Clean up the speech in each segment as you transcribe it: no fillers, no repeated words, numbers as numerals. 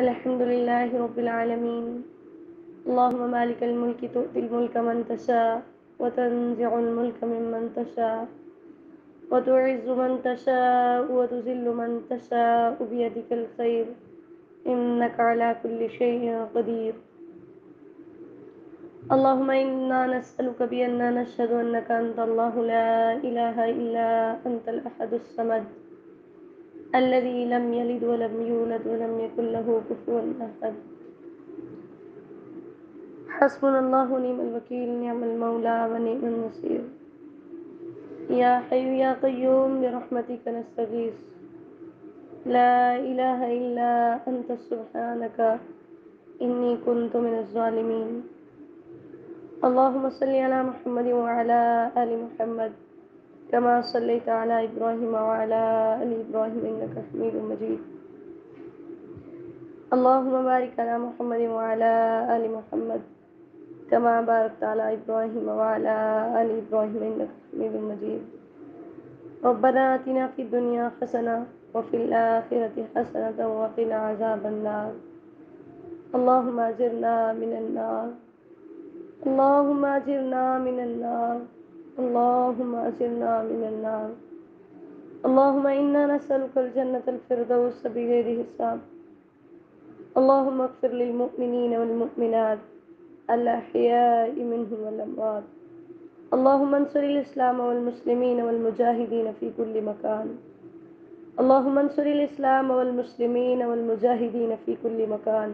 الحمد لله رب العالمين. اللهم مالك الملك تؤتي الملك من تشاء وتنزع الملك ممن تشاء وتعز من تشاء وتذل من تشاء بيدك الخير إنك على كل شيء قدير. اللهم إنا نسألك بأننا نشهد أنك أنت الله لا إله إلا أنت الأحد الصمد الذي لم يلد ولم يولد ولم يكن له كفوا أحد. حسبنا الله ونعم الوكيل، نعم المولى ونعم النصير. يا حي يا قيوم برحمتك نستغيث، لا إله إلا أنت سبحانك إني كنت من الظالمين. اللهم صل على محمد وعلى آل محمد كما صليت على إبراهيم وعلى آل إبراهيم إنك حميد مجيد. اللهم بارك على محمد وعلى آل محمد كما باركت على إبراهيم وعلى آل إبراهيم إنك حميد مجيد. ربنا آتنا في الدنيا حسنة وفي الآخرة حسنة وقنا عذاب النار. اللهم أجرنا من النار، اللهم أجرنا من النار، اللهم أجرنا من النار. اللهم إنا نسألك الجنة الفردوس بغير حساب. اللهم اغفر للمؤمنين والمؤمنات الأحياء منهم والأموات. اللهم انصر الإسلام والمسلمين والمجاهدين في كل مكان. اللهم انصر الإسلام والمسلمين والمجاهدين في كل مكان.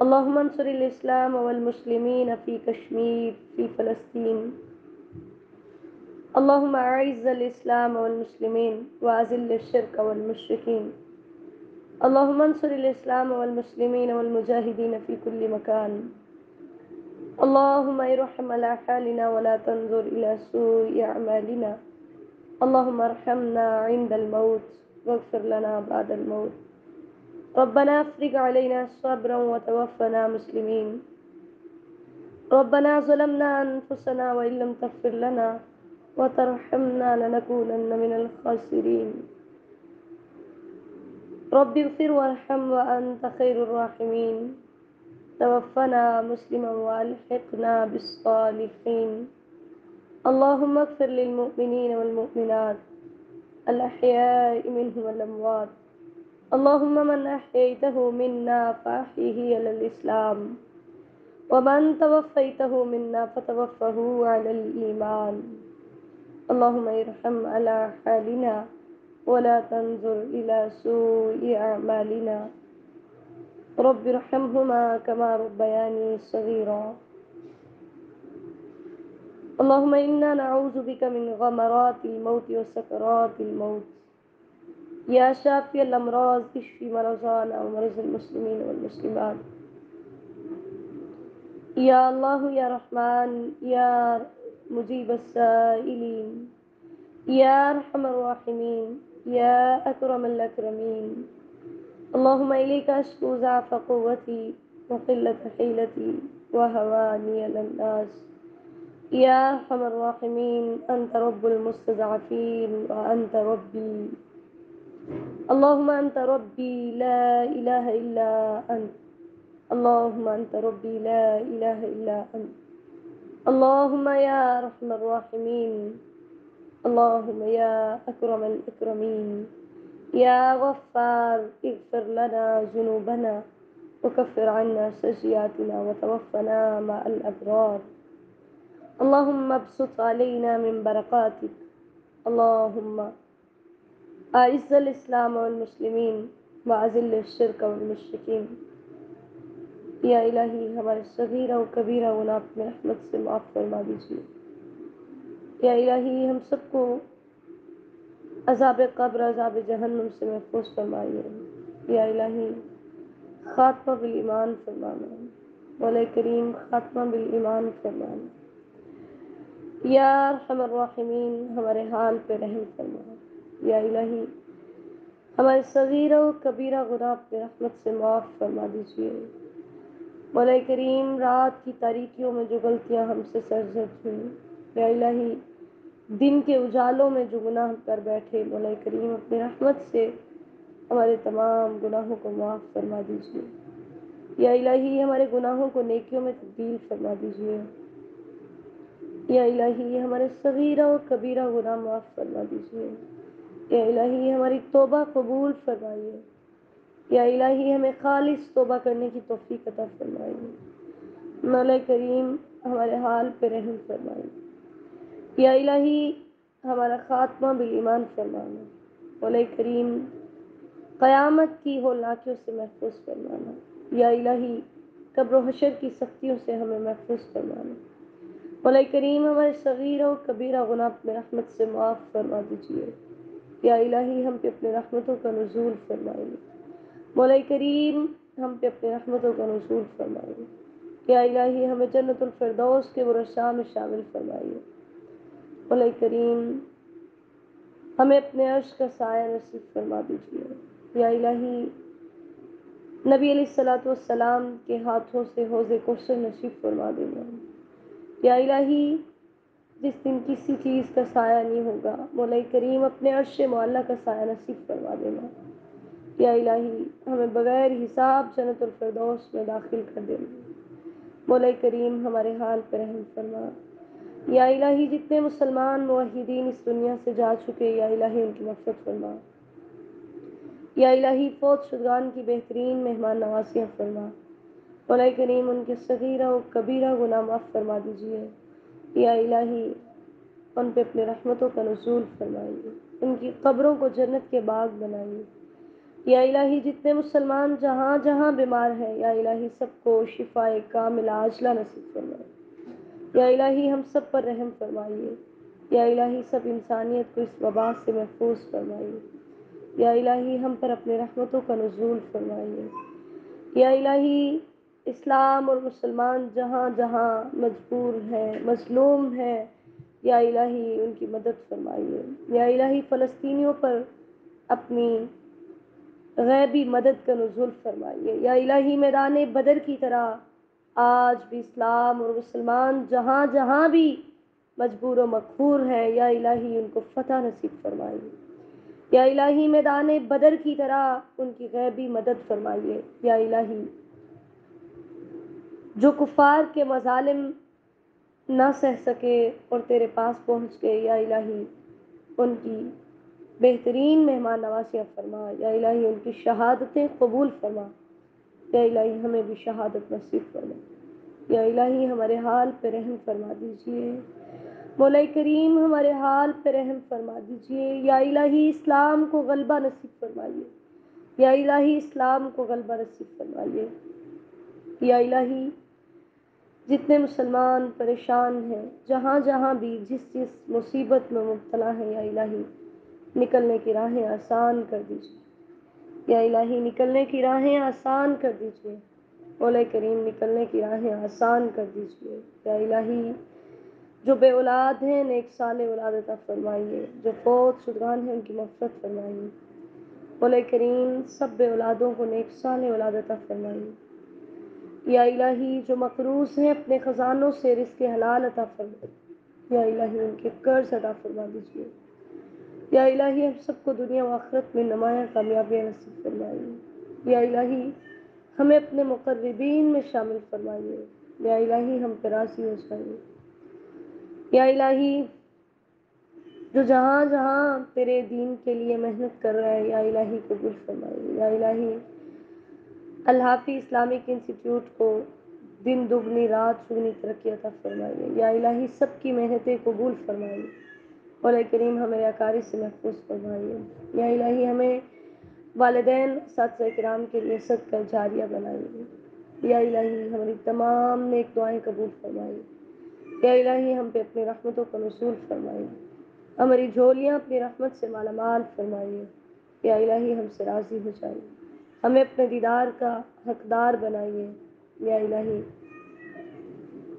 اللهم انصر الإسلام والمسلمين في كشمير في فلسطين. اللهم أعز الإسلام والمسلمين وأذل الشرك والمشركين. اللهم انصر الإسلام والمسلمين والمجاهدين في كل مكان. اللهم ارحم على حالنا ولا تنظر إلى سوء أعمالنا. اللهم ارحمنا عند الموت واغفر لنا بعد الموت. ربنا افرغ علينا صبرا وتوفنا مسلمين. ربنا ظلمنا أنفسنا وإن لم تغفر لنا وترحمنا لنكونن من الخاسرين. رب اغفر وارحم وأنت خير الراحمين. توفنا مسلما وألحقنا بالصالحين. اللهم اغفر للمؤمنين والمؤمنات الأحياء منهم والأموات. اللهم من أحييته منا فأحيه على الإسلام، ومن توفيته منا فتوفه على الإيمان. اللهم ارحم على حالنا ولا تنظر إلى سوء أعمالنا. رب ارحمهما كما ربياني صغيرا. اللهم إنا نعوذ بك من غمرات الموت وسكرات الموت. يا شافي الأمراض اشف مرضانا ومرضى المسلمين والمسلمات. يا الله يا رحمن يا مجيب السائلين، يا أرحم الراحمين، يا أكرم الأكرمين. اللهم إليك أشكو ضعف قوتي وقلة حيلتي وهواني على الناس. يا أرحم الراحمين أنت رب المستضعفين وأنت ربي. اللهم أنت ربي لا إله إلا أنت. اللهم أنت ربي لا إله إلا أنت. اللهم يا أرحم الراحمين، اللهم يا أكرم الأكرمين، يا غفار اغفر لنا ذنوبنا وكفر عنا سيئاتنا وتوفنا مع الأبرار. اللهم ابسط علينا من بركاتك. اللهم أعز الإسلام والمسلمين وأذل الشرك والمشركين. یا الہی ہمارے صغیرہ و کبیرہ گناہ اپنے رحمت سے معاف فرما دیجیے۔ یا الہی ہم سب کو عذاب قبر عذاب جہنم سے محفوظ فرمائیے۔ یا الہی خاتمہ بالایمان فرمانا، مولا کریم خاتمہ بالایمان فرمانا۔ یا ارحم الراحمین ہمارے حال پہ رحم فرما۔ یا الہی ہمارے صغیرہ و کبیرہ گناہ اپنے رحمت سے معاف فرما دیجیے۔ مولا کریم رات کی تاریکیوں میں جو غلطیاں ہم سے سرزد ہوئیں، یا الہی دن کے اجالوں میں جو گناہ کر بیٹھے، مولا کریم اپنی رحمت سے ہمارے تمام گناہوں کو معاف فرما دیجیے۔ یا الہی ہمارے گناہوں کو نیکیوں میں تبدیل فرما دیجیے۔ یا الہی ہمارے صغیرہ و کبیرہ گناہ معاف فرما دیجیے۔ یا الہی ہماری توبہ قبول فرمائیے۔ یا الہی ہمیں خالص توبہ کرنے کی توفیق عطا فرمائیے۔ مولا کریم ہمارے حال پہ رحم فرمائیے۔ یا الہی ہمارا خاتمہ بالایمان فرمانا۔ مولا کریم قیامت کی ہولناکیوں سے محفوظ فرمانا۔ یا الہی قبر و حشر کی سختیوں سے ہمیں محفوظ فرمانا۔ مولا کریم ہمارے صغیرہ و کبیرہ گناہ اپنے رحمت سے معاف فرما دیجیے۔ یا الہی ہم پہ اپنے رحمتوں کا نزول فرمائیے۔ مولا کریم ہم پہ اپنے رحمتوں کا نزول فرمائیے۔ یا الہی ہمیں جنت الفردوس کے ورثاء میں شامل فرمائیے۔ مولا کریم ہمیں اپنے عرش کا سایہ نصیب فرما دیجیے۔ یا الہی نبی علیہ الصلوۃ والسلام کے ہاتھوں سے حوض کوثر نصیب فرما دینا۔ یا الہی جس دن کسی چیز کا سایہ نہیں ہوگا، مولا کریم اپنے عرش معلیٰ کا سایہ نصیب فرما دینا۔ یا الہی ہمیں بغیر حساب جنت الفردوس میں داخل کر دینا۔ مولا کریم ہمارے حال پر رحم فرما۔ یا الہی جتنے مسلمان موحدین اس دنیا سے جا چکے، یا الہی ان کی مغفرت فرما۔ یا الہی فوت شدگان کی بہترین مہمان نوازیاں فرما۔ مولا کریم ان کے صغیرہ و کبیرہ گناہ معاف فرما دیجیے۔ یا الہی ان پہ اپنے رحمتوں کا نزول فرمائیے، ان کی قبروں کو جنت کے باغ بنائیے۔ یا الہی جتنے مسلمان جہاں جہاں بیمار ہیں، یا الہی سب کو شفاء کاملہ عاجلہ نصیب فرمائے۔ یا الہی ہم سب پر رحم فرمائیے۔ یا الہی سب انسانیت کو اس وبا سے محفوظ فرمائیے۔ یا الہی ہم پر اپنے رحمتوں کا نزول فرمائیے۔ یا الہی اسلام اور مسلمان جہاں جہاں مجبور ہیں، مظلوم ہیں، یا الہی ان کی مدد فرمائیے۔ یا الہی فلسطینیوں پر اپنی غیبی مدد کا نزول فرمائیے۔ یا الہی میدان بدر کی طرح آج بھی اسلام اور مسلمان جہاں جہاں بھی مجبور و مقہور ہیں، یا الہی ان کو فتح نصیب فرمائیے۔ یا الہی میدان بدر کی طرح ان کی غیبی مدد فرمائیے۔ یا الہی جو کفار کے مظالم نہ سہ سکے اور تیرے پاس پہنچ گئے، یا الہی ان کی بہترین مہمان نوازیاں فرما۔ یا الہی ان کی شہادتیں قبول فرما۔ یا الہی ہمیں بھی شہادت نصیب فرما۔ یا الہی ہمارے حال پہ رحم فرما دیجیے۔ مولا کریم ہمارے حال پہ رحم فرما دیجیے۔ یا الہی اسلام کو غلبہ نصیب فرمائیے۔ یا الہی اسلام کو غلبہ نصیب فرمائیے۔ یا الہی جتنے مسلمان پریشان ہیں، جہاں جہاں بھی جس مصیبت میں مبتلا ہیں، یا الہی نکلنے کی راہیں آسان کر دیجیے۔ یا الہی نکلنے کی راہیں آسان کر دیجیے۔ مولا کریم نکلنے کی راہیں آسان کر دیجیے۔ یا الہی جو بے اولاد ہیں، نیک صالح اولاد عطا فرمائیے۔ جو فوت شدگان ہیں، ان کی مغفرت فرمائیے۔ مولا کریم سب بے اولادوں کو نیک صالح اولاد عطا فرمائیے۔ یا الہی جو مقروض ہیں، اپنے خزانوں سے رزق حلال عطا فرمائیے۔ یا الہی ان کے قرض ادا فرما دیجیے۔ یا الہی ہم سب کو دنیا و آخرت میں نمایاں کامیابیاں نصیب فرمائیے۔ یا الہی ہمیں اپنے مقربین میں شامل فرمائیے۔ یا الہی ہم پہ راضی ہو جائیے۔ یا الہی جو جہاں جہاں تیرے دین کے لیے محنت کر رہا ہے، یا الہی قبول فرمائیے۔ یا الہی الحافی اسلامک انسٹیٹیوٹ کو دن دگنی رات چگنی ترقی عطا فرمائیے۔ یا الہی سب کی محنتیں قبول فرمائیے۔ مولا کریم ہمیں ریاکاری سے محفوظ فرمائیے۔ یا الہی ہمیں والدین اساتذہ کرام کے لیے صدقہ جاریہ بنائیے۔ یا الہی ہماری تمام نیک دعائیں قبول فرمائیے۔ یا الہی ہم پہ اپنی رحمتوں کا نزول فرمائیے۔ ہماری جھولیاں اپنی رحمت سے مالا مال فرمائیے۔ یا الہی ہم سے راضی ہو جائیے۔ ہمیں اپنے دیدار کا حقدار بنائیے۔ یا الہی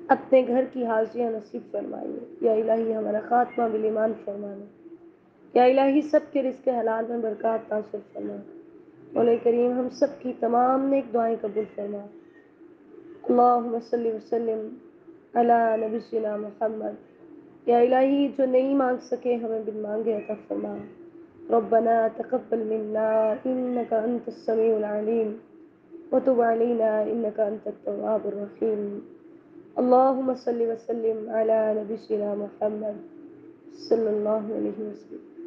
اپنے گھر کی حاضریاں نصیب فرمائیے۔ یا الہی ہمارا خاتمہ بالایمان فرمانا۔ یا الہی سب کے رزق حلال میں برکات نازل فرما۔ مولا کریم ہم سب کی تمام نیک دعائیں قبول فرما۔ اللہم صلی وسلم علی نبینا محمد۔ یا الہی جو نہیں مانگ سکے ہمیں بن مانگے عطا فرما۔ ربنا تقبل منا إنك أنت السميع العليم وتب علينا إنك أنت التواب الرحيم. اللهم صل وسلم على نبينا محمد صلى الله عليه وسلم.